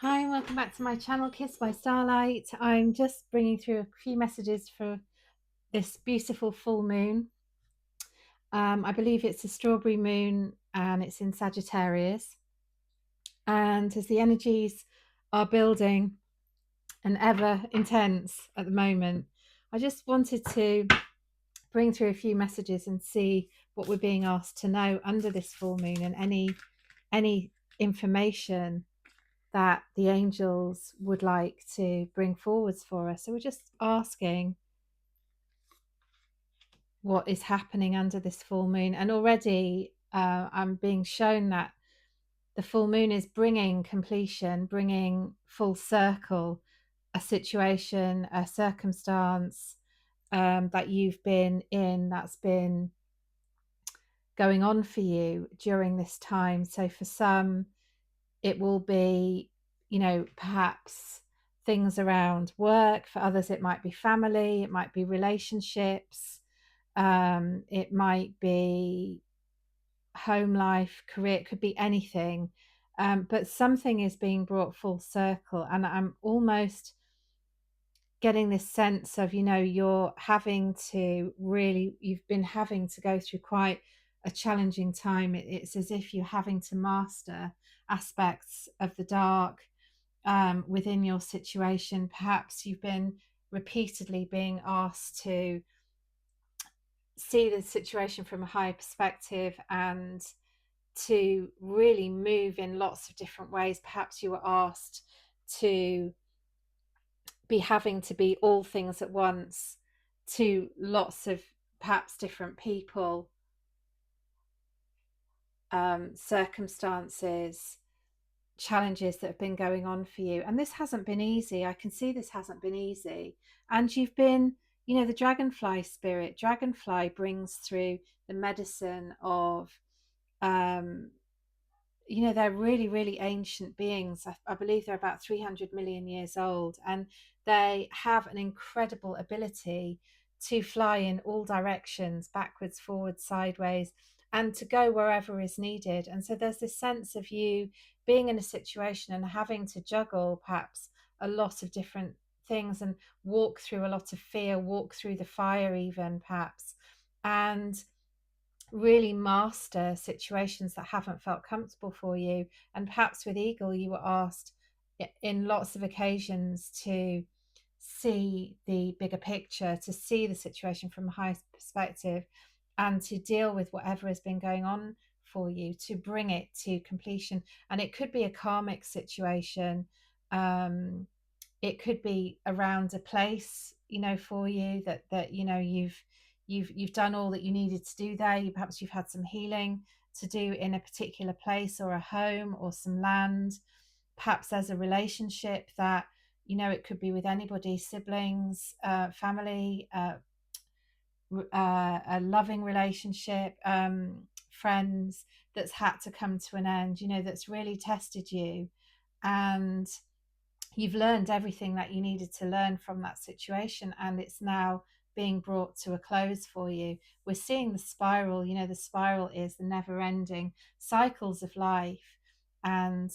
Hi, and welcome back to my channel, Kiss by Starlight. I'm just bringing through a few messages for this beautiful full moon. I believe it's a strawberry moon and it's in Sagittarius. And as the energies are building and ever intense at the moment, I just wanted to bring through a few messages and see what we're being asked to know under this full moon, and any information that the angels would like to bring forwards for us. So we're just asking what is happening under this full moon. And already I'm being shown that the full moon is bringing completion, bringing full circle a situation, a circumstance that you've been in, that's been going on for you during this time. So for some, it will be, perhaps things around work. For others, it might be family, it might be relationships, it might be home life, career, it could be anything. But something is being brought full circle, and I'm almost getting this sense of, you've been having to go through quite a challenging time. It's as if you're having to master aspects of the dark within your situation. Perhaps you've been repeatedly being asked to see the situation from a higher perspective and to really move in lots of different ways. Perhaps you were asked to be having to be all things at once to lots of perhaps different people, circumstances, challenges that have been going on for you. And this hasn't been easy. I can see this hasn't been easy. And you've been, the dragonfly spirit. Dragonfly brings through the medicine of, um, they're really, really ancient beings. I believe they're about 300 million years old. And they have an incredible ability to fly in all directions, backwards, forwards, sideways, and to go wherever is needed. And so there's this sense of you being in a situation and having to juggle perhaps a lot of different things and walk through a lot of fear, walk through the fire, even perhaps, and really master situations that haven't felt comfortable for you. And perhaps with Eagle, you were asked in lots of occasions to see the bigger picture, to see the situation from a higher perspective, and to deal with whatever has been going on for you, to bring it to completion. And it could be a karmic situation. It could be around a place, for you that you've done all that you needed to do there. Perhaps you've had some healing to do in a particular place or a home or some land. Perhaps there's a relationship that, it could be with anybody, siblings, family, a loving relationship, friends, that's had to come to an end, that's really tested you. And you've learned everything that you needed to learn from that situation, and it's now being brought to a close for you. We're seeing the spiral. The spiral is the never ending cycles of life. And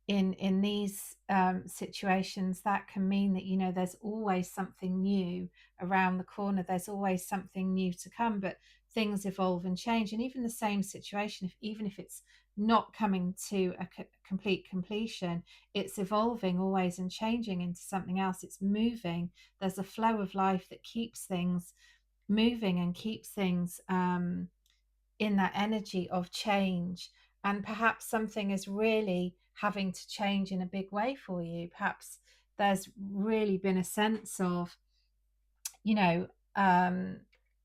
in these situations, that can mean that, there's always something new around the corner, there's always something new to come. But things evolve and change, and even the same situation, even if it's not coming to a complete completion, it's evolving always and changing into something else. It's moving. There's a flow of life that keeps things moving and keeps things in that energy of change. And perhaps something is really having to change in a big way for you. Perhaps there's really been a sense of, you know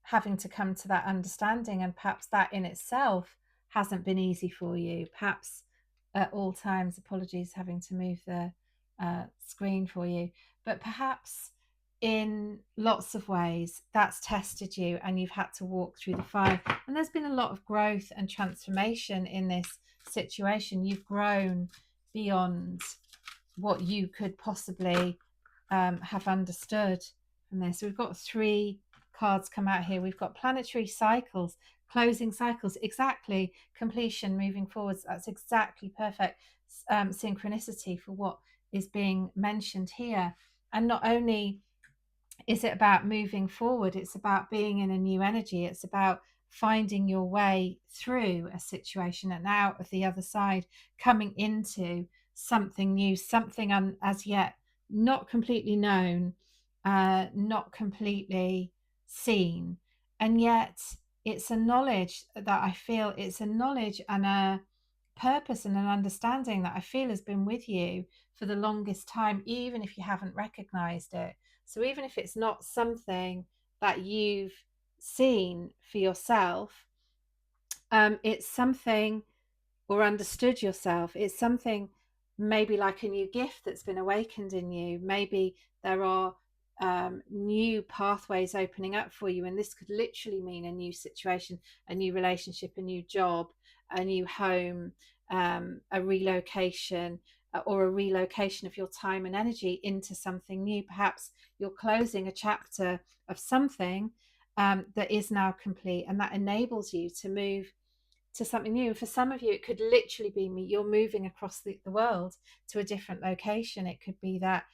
having to come to that understanding, and perhaps that in itself hasn't been easy for you. Perhaps at all times, apologies, having to move the screen for you, but perhaps in lots of ways that's tested you and you've had to walk through the fire. And there's been a lot of growth and transformation in this situation. You've grown beyond what you could possibly have understood from this. We've got three cards come out here. We've got planetary cycles, closing cycles, exactly, completion, moving forwards. That's exactly perfect. synchronicity for what is being mentioned here. And not only is it about moving forward, it's about being in a new energy, it's about finding your way through a situation and out of the other side, coming into something new, something as yet not completely known, not completely seen. And yet it's a knowledge that I feel, it's a knowledge and a purpose and an understanding that I feel has been with you for the longest time, even if you haven't recognized it. So even if it's not something that you've seen for yourself, it's something, or understood yourself, it's something maybe like a new gift that's been awakened in you. Maybe there are new pathways opening up for you, and this could literally mean a new situation, a new relationship, a new job, a new home, a relocation, or a relocation of your time and energy into something new. Perhaps you're closing a chapter of something that is now complete, and that enables you to move to something new. For some of you, it could literally be you're moving across the world to a different location. It could be that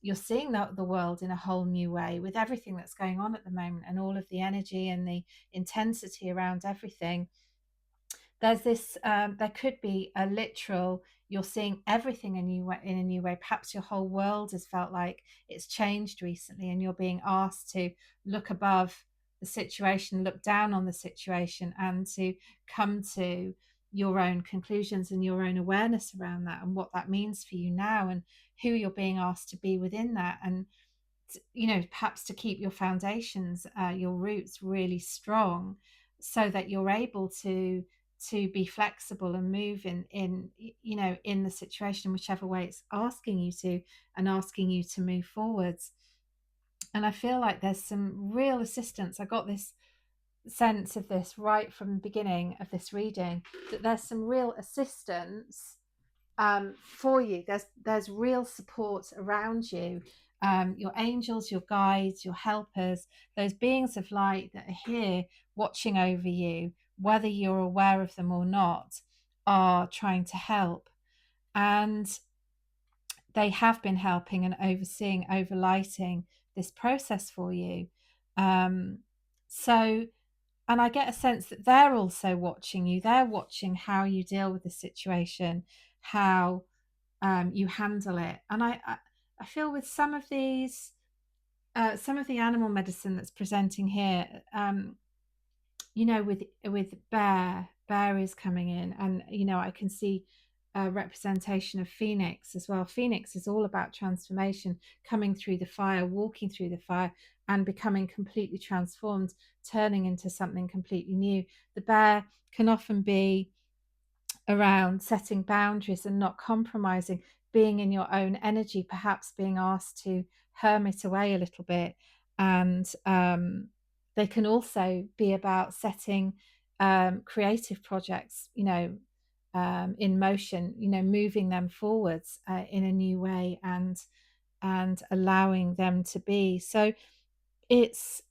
you're seeing the world in a whole new way with everything that's going on at the moment and all of the energy and the intensity around everything. There's this there could be a literal, you're seeing everything in a new way. Perhaps your whole world has felt like it's changed recently, and you're being asked to look above the situation, look down on the situation, and to come to your own conclusions and your own awareness around that, and what that means for you now, and who you're being asked to be within that. And perhaps to keep your foundations, your roots really strong, so that you're able to be flexible and move in the situation, whichever way it's asking you to, and asking you to move forwards. And I feel like there's some real assistance. I got this sense of this right from the beginning of this reading, that there's some real assistance for you. There's real support around you. Your angels, your guides, your helpers, those beings of light that are here watching over you, whether you're aware of them or not, are trying to help. And they have been helping and overseeing, overlighting this process for you. Um, so, and I get a sense that they're also watching you. They're watching how you deal with the situation, how you handle it. And I feel with some of the animal medicine that's presenting here, with bear is coming in, and I can see a representation of phoenix as well. Phoenix is all about transformation, coming through the fire, walking through the fire, and becoming completely transformed, turning into something completely new. The bear can often be around setting boundaries and not compromising, being in your own energy, perhaps being asked to hermit away a little bit. And they can also be about setting creative projects, in motion, moving them forwards in a new way, and allowing them to be. So it's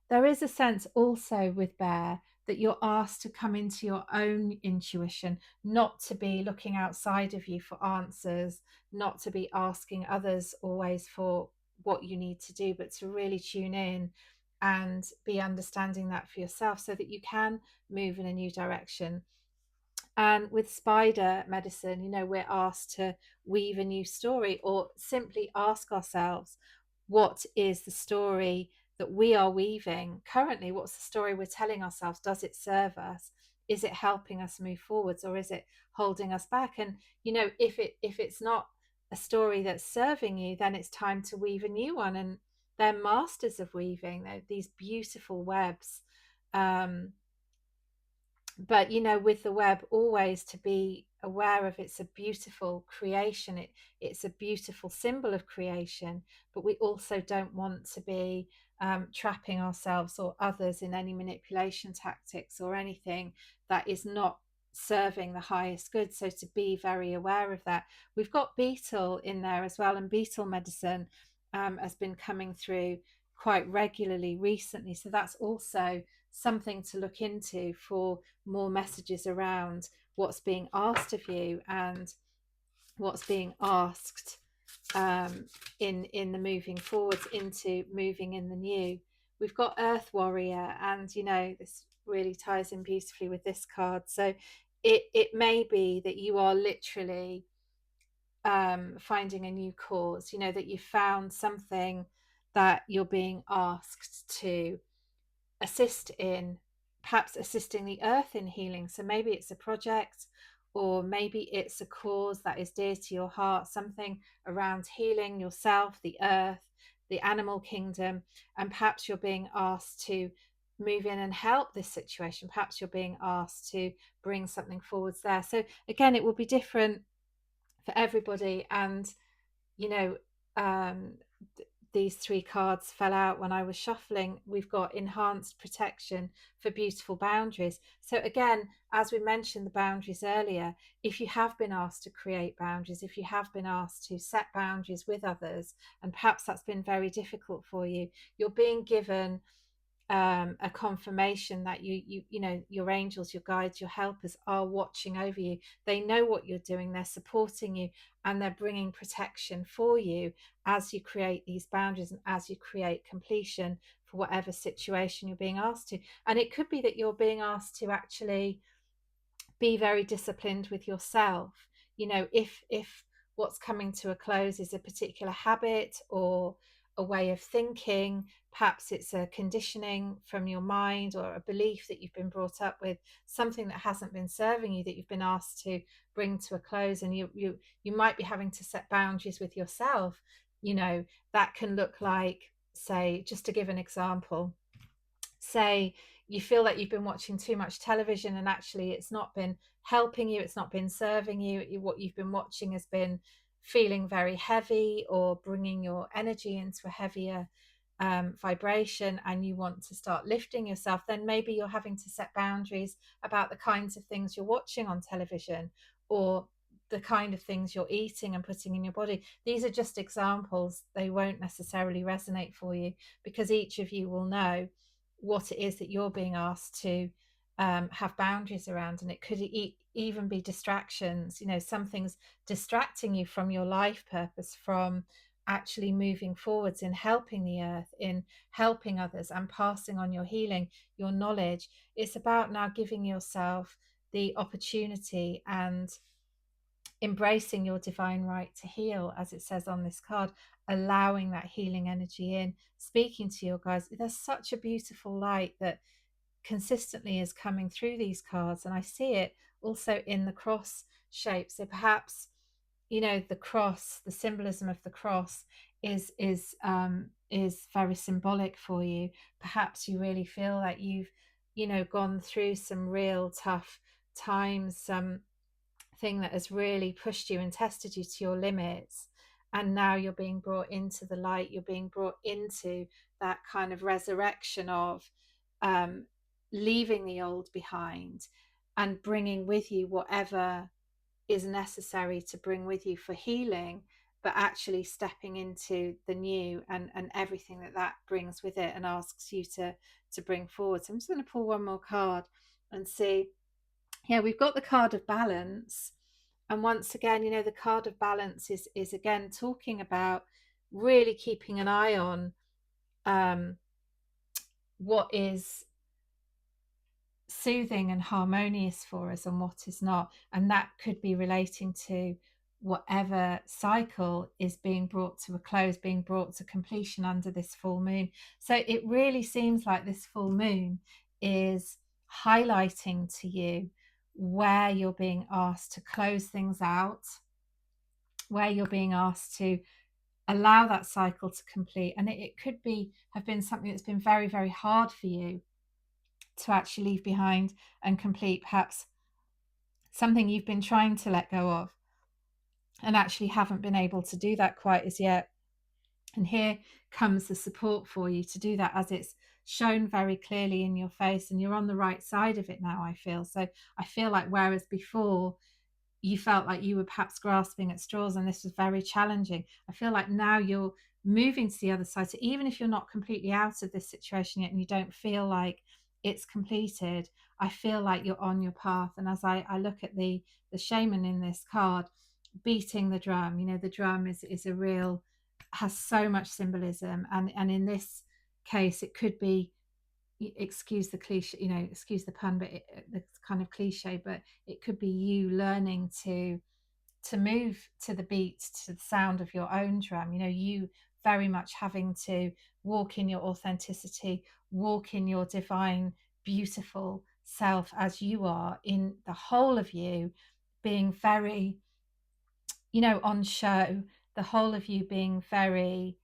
there is a sense also with bear that you're asked to come into your own intuition, not to be looking outside of you for answers, not to be asking others always for what you need to do, but to really tune in and be understanding that for yourself, so that you can move in a new direction. And with spider medicine, we're asked to weave a new story, or simply ask ourselves, what is the story that we are weaving currently? What's the story we're telling ourselves? Does it serve us? Is it helping us move forwards, or is it holding us back? And if it's not a story that's serving you, then it's time to weave a new one. And they're masters of weaving. They're these beautiful webs. But with the web, always to be aware of, it's a beautiful creation, it's a beautiful symbol of creation, but we also don't want to be trapping ourselves or others in any manipulation tactics or anything that is not serving the highest good. So to be very aware of that. We've got beetle in there as well, and beetle medicine has been coming through quite regularly recently, so that's also something to look into for more messages around what's being asked of you and what's being asked in the moving forwards into moving in the new. We've got Earth Warrior, and this really ties in beautifully with this card. So it may be that you are literally finding a new cause, that you found something that you're being asked to assist in, perhaps assisting the earth in healing. So maybe it's a project, or maybe it's a cause that is dear to your heart, something around healing yourself, the earth, the animal kingdom. And perhaps you're being asked to move in and help this situation. Perhaps you're being asked to bring something forwards there. So again, it will be different for everybody. And you know, um, these three cards fell out when I was shuffling. We've got enhanced protection for beautiful boundaries. So, again, as we mentioned the boundaries earlier, if you have been asked to create boundaries, if you have been asked to set boundaries with others, and perhaps that's been very difficult for you, you're being given a confirmation that your angels, your guides, your helpers are watching over you. They know what you're doing, they're supporting you, and they're bringing protection for you as you create these boundaries and as you create completion for whatever situation you're being asked to. And it could be that you're being asked to actually be very disciplined with yourself. If what's coming to a close is a particular habit or a way of thinking, perhaps it's a conditioning from your mind or a belief that you've been brought up with, something that hasn't been serving you, that you've been asked to bring to a close, and you might be having to set boundaries with yourself. That can look like, say, just to give an example, say you feel that you've been watching too much television and actually it's not been helping you, it's not been serving you, what you've been watching has been feeling very heavy or bringing your energy into a heavier vibration, and you want to start lifting yourself, then maybe you're having to set boundaries about the kinds of things you're watching on television, or the kind of things you're eating and putting in your body. These are just examples. They won't necessarily resonate for you, because each of you will know what it is that you're being asked to have boundaries around. And it could even be distractions, something's distracting you from your life purpose, from actually moving forwards in helping the earth, in helping others and passing on your healing, your knowledge. It's about now giving yourself the opportunity and embracing your divine right to heal, as it says on this card, allowing that healing energy in, speaking to your guides. There's such a beautiful light that consistently is coming through these cards, and I see it also in the cross shape. So perhaps the cross, the symbolism of the cross is very symbolic for you. Perhaps you really feel that you've gone through some real tough times, some thing that has really pushed you and tested you to your limits, and now you're being brought into the light, you're being brought into that kind of resurrection of um, leaving the old behind and bringing with you whatever is necessary to bring with you for healing, but actually stepping into the new and everything that brings with it and asks you to bring forward. So I'm just going to pull one more card and see. Yeah, we've got the card of balance. And once again, the card of balance is again talking about really keeping an eye on what is soothing and harmonious for us and what is not. And that could be relating to whatever cycle is being brought to a close, being brought to completion under this full moon. So it really seems like this full moon is highlighting to you where you're being asked to close things out, where you're being asked to allow that cycle to complete. And it could be have been something that's been very, very hard for you to actually leave behind and complete, perhaps something you've been trying to let go of and actually haven't been able to do that quite as yet. And here comes the support for you to do that, as it's shown very clearly in your face, and you're on the right side of it now, I feel. So I feel like whereas before you felt like you were perhaps grasping at straws and this was very challenging, I feel like now you're moving to the other side. So even if you're not completely out of this situation yet and you don't feel like it's completed. I feel like you're on your path. And as I look at the shaman in this card beating the drum, the drum is a real, has so much symbolism. And in this case, it could be, excuse the cliche, excuse the pun, but the kind of cliche, but it could be you learning to move to the beat, to the sound of your own drum. You very much having to walk in your authenticity, walk in your divine, beautiful self as you are, in the whole of you being very, on show, the whole of you being very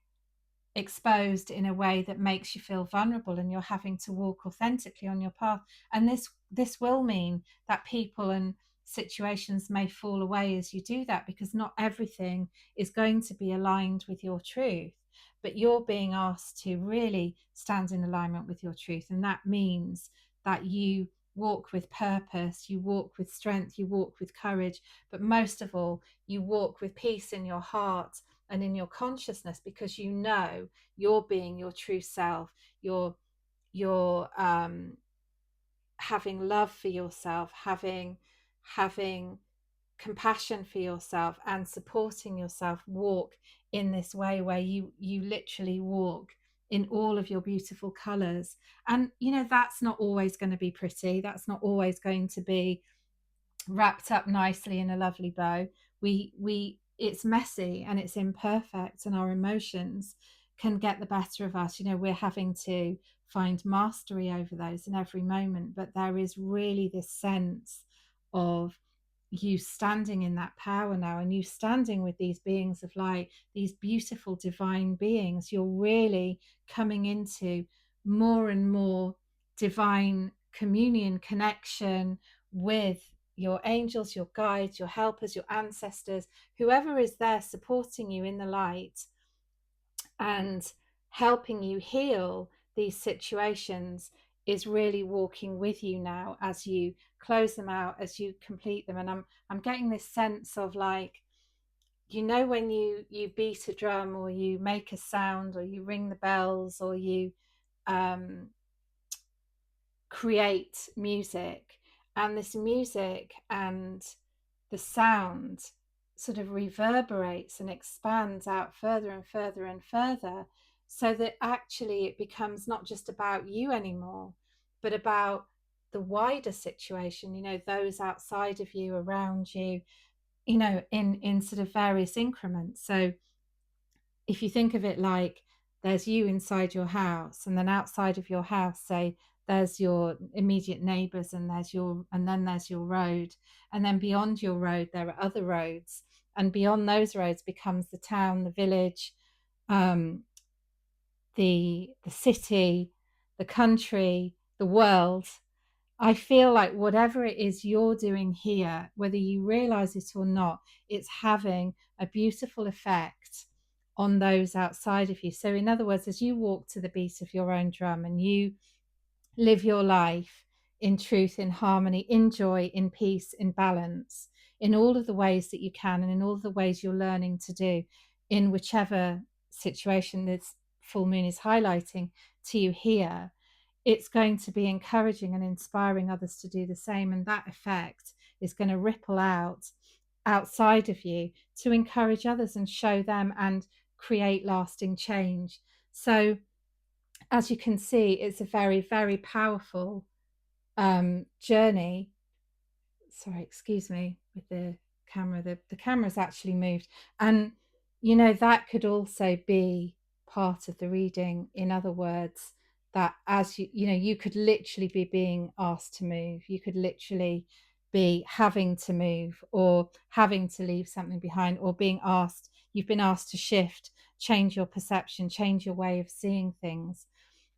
exposed in a way that makes you feel vulnerable, and you're having to walk authentically on your path. And this will mean that people and situations may fall away as you do that, because not everything is going to be aligned with your truth, but you're being asked to really stand in alignment with your truth. And that means that you walk with purpose, you walk with strength, you walk with courage, but most of all, you walk with peace in your heart and in your consciousness, because you're being your true self. You're having love for yourself, having compassion for yourself, and supporting yourself walk in this way where you literally walk in all of your beautiful colors. And that's not always going to be pretty, that's not always going to be wrapped up nicely in a lovely bow. We It's messy and it's imperfect, and our emotions can get the better of us. We're having to find mastery over those in every moment, but there is really this sense of you standing in that power now, and you standing with these beings of light, these beautiful divine beings. You're really coming into more and more divine communion, connection with your angels, your guides, your helpers, your ancestors, whoever is there supporting you in the light and helping you heal these situations, is really walking with you now as you close them out, as you complete them. And I'm getting this sense of, like, when you beat a drum, or you make a sound, or you ring the bells, or you um create music, and this music and the sound sort of reverberates and expands out further and further and further, so that actually it becomes not just about you anymore, but about the wider situation, those outside of you, around you, in sort of various increments. So if you think of it like, there's you inside your house, and then outside of your house, say, there's your immediate neighbors, and then there's your road, and then beyond your road there are other roads, and beyond those roads becomes the town, the village, um, the city, the country, the world. I feel like whatever it is you're doing here, whether you realize it or not, it's having a beautiful effect on those outside of you. So, in other words, as you walk to the beat of your own drum, and you live your life in truth, in harmony, in joy, in peace, in balance, in all of the ways that you can, and in all of the ways you're learning to do, in whichever situation this full moon is highlighting to you here, it's going to be encouraging and inspiring others to do the same. And that effect is going to ripple out outside of you to encourage others and show them and create lasting change. So, as you can see, it's a very, very powerful journey. Sorry, excuse me, with the camera. The camera's actually moved. And, that could also be part of the reading. In other words, that as you could literally be being asked to move. You could literally be having to move, or having to leave something behind, or you've been asked to shift, change your perception, change your way of seeing things.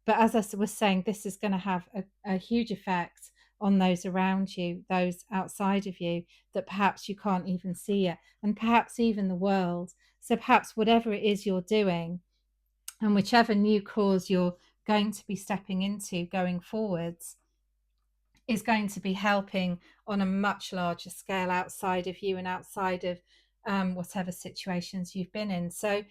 But as I was saying, this is going to have a huge effect on those around you, those outside of you, that perhaps you can't even see yet, and perhaps even the world. So perhaps whatever it is you're doing, and whichever new cause you're going to be stepping into going forwards, is going to be helping on a much larger scale outside of you, and outside of whatever situations you've been in. So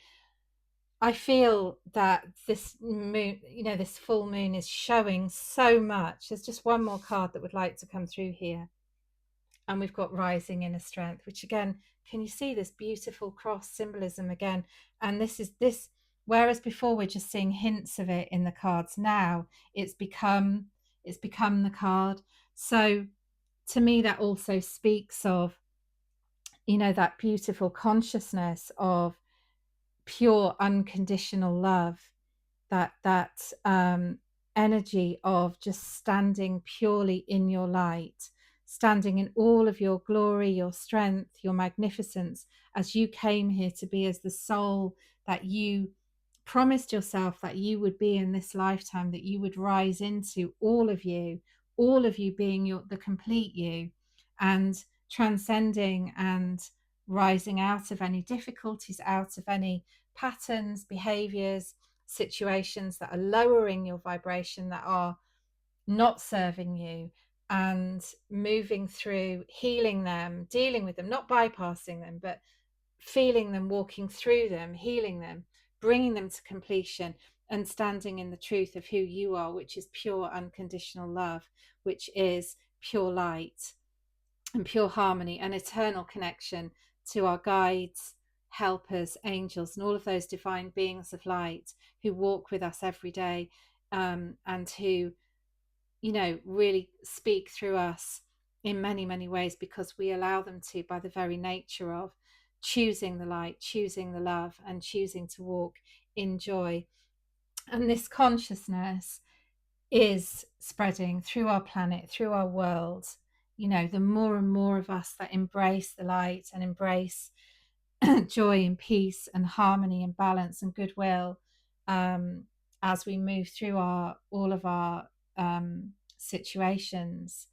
I feel that this moon, this full moon is showing so much. There's just one more card that would like to come through here. And we've got rising inner strength, which again, can you see this beautiful cross symbolism again? And this, whereas before we're just seeing hints of it in the cards, now it's become the card. So to me, that also speaks of, that beautiful consciousness of pure unconditional love, that energy of just standing purely in your light, standing in all of your glory, your strength, your magnificence, as you came here to be as the soul that you promised yourself that you would be in this lifetime, that you would rise into, all of you being the complete you, and transcending and rising out of any difficulties, out of any patterns, behaviors, situations that are lowering your vibration, that are not serving you, and moving through, healing them, dealing with them, not bypassing them, but feeling them, walking through them, healing them, bringing them to completion, and standing in the truth of who you are, which is pure unconditional love, which is pure light and pure harmony and eternal connection to our guides, helpers, angels, and all of those divine beings of light who walk with us every day, and who, really speak through us in many, many ways, because we allow them to, by the very nature of choosing the light, choosing the love, and choosing to walk in joy. And this consciousness is spreading through our planet, through our world. The more and more of us that embrace the light and embrace joy and peace and harmony and balance and goodwill, as we move through all of our situations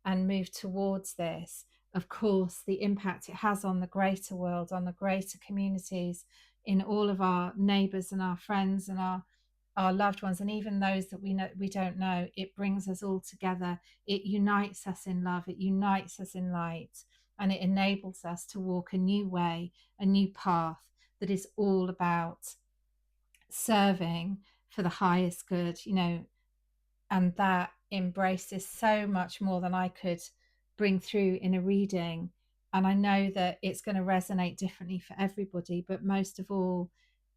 and move towards this, of course, the impact it has on the greater world, on the greater communities, in all of our neighbors and our friends and our loved ones, and even those that we don't know, it brings us all together. It unites us in love, it unites us in light, and it enables us to walk a new way, a new path that is all about serving for the highest good, and that embraces so much more than I could bring through in a reading. And I know that it's going to resonate differently for everybody, but most of all,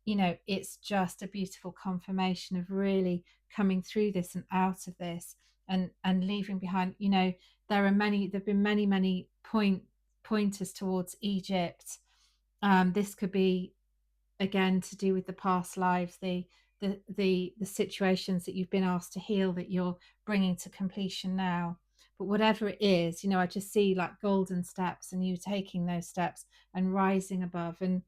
it's just a beautiful confirmation of really coming through this and out of this, and leaving behind, there've been many pointers towards Egypt. This could be, again, to do with the past lives, the situations that you've been asked to heal, that you're bringing to completion now. But whatever it is, I just see like golden steps, and you taking those steps and rising above, and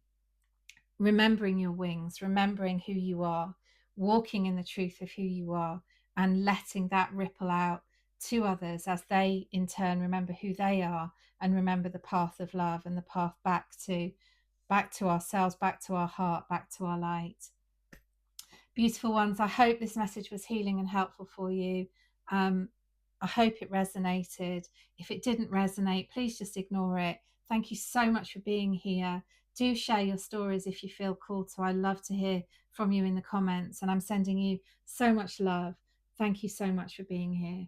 remembering your wings, remembering who you are, walking in the truth of who you are, and letting that ripple out to others as they in turn remember who they are, and remember the path of love and the path back to ourselves, back to our heart, back to our light. Beautiful ones, I hope this message was healing and helpful for you. I hope it resonated. If it didn't resonate, please just ignore it. Thank you so much for being here. Do share your stories if you feel called to. I love to hear from you in the comments, and I'm sending you so much love. Thank you so much for being here.